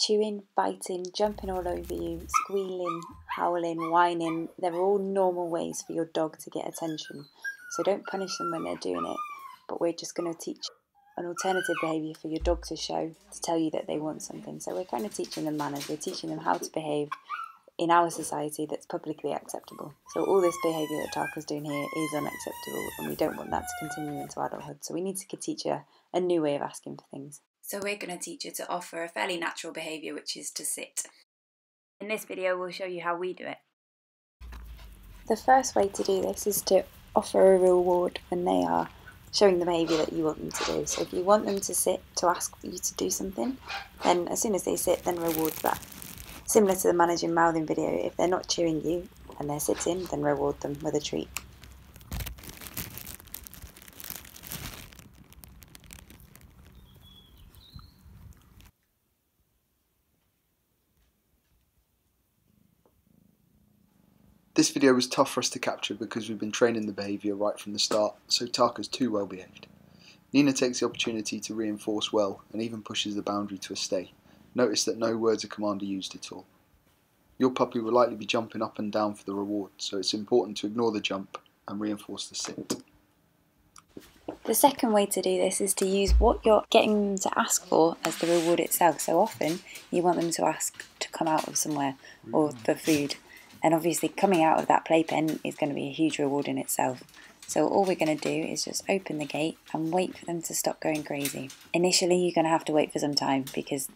chewing, biting, jumping all over you, squealing, howling, whining, they're all normal ways for your dog to get attention. So don't punish them when they're doing it, but we're just going to teach an alternative behaviour for your dog to show, to tell you that they want something. So we're kind of teaching them manners, we're teaching them how to behave in our society that's publicly acceptable. So all this behaviour that Tarka's doing here is unacceptable, and we don't want that to continue into adulthood. So we need to teach her a new way of asking for things. So we're going to teach her to offer a fairly natural behaviour, which is to sit. In this video we'll show you how we do it. The first way to do this is to offer a reward when they are showing the behaviour that you want them to do. So if you want them to sit to ask you to do something, then as soon as they sit, then reward that. Similar to the managing mouthing video, if they're not chewing you and they're sitting, then reward them with a treat. This video was tough for us to capture because we've been training the behaviour right from the start, so Tarka's too well behaved. Nina takes the opportunity to reinforce well and even pushes the boundary to a stay. Notice that no words of command are used at all. Your puppy will likely be jumping up and down for the reward, so it's important to ignore the jump and reinforce the sit. The second way to do this is to use what you're getting them to ask for as the reward itself. So often you want them to ask to come out of somewhere or for food. And obviously coming out of that playpen is going to be a huge reward in itself. So all we're going to do is just open the gate and wait for them to stop going crazy. Initially you're going to have to wait for some time, because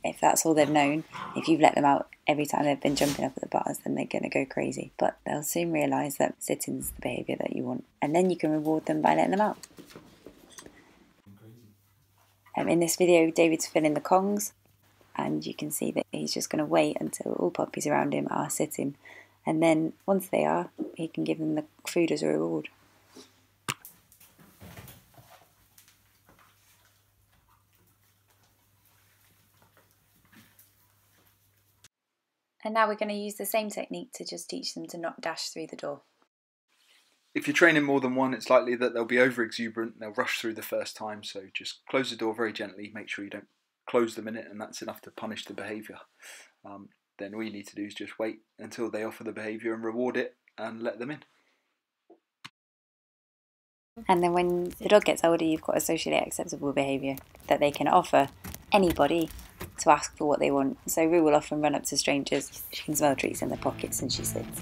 if that's all they've known, if you've let them out every time they've been jumping up at the bars, then they're going to go crazy. But they'll soon realise that sitting is the behaviour that you want. And then you can reward them by letting them out. In this video David's filling the kongs, and you can see that he's just going to wait until all puppies around him are sitting. And then once they are, he can give them the food as a reward. And now we're going to use the same technique to just teach them to not dash through the door. If you're training more than one, it's likely that they'll be over-exuberant, they'll rush through the first time, so just close the door very gently, make sure you don't close them in it, and that's enough to punish the behaviour. Then all you need to do is just wait until they offer the behaviour and reward it and let them in. And then when the dog gets older, you've got a socially acceptable behaviour that they can offer anybody to ask for what they want. So Rue will often run up to strangers, she can smell treats in their pockets and she sits.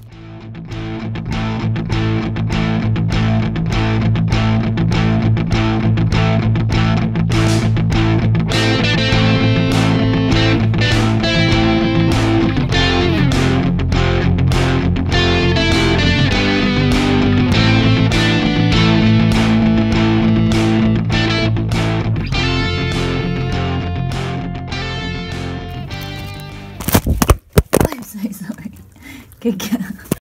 I'm so sorry. Good girl.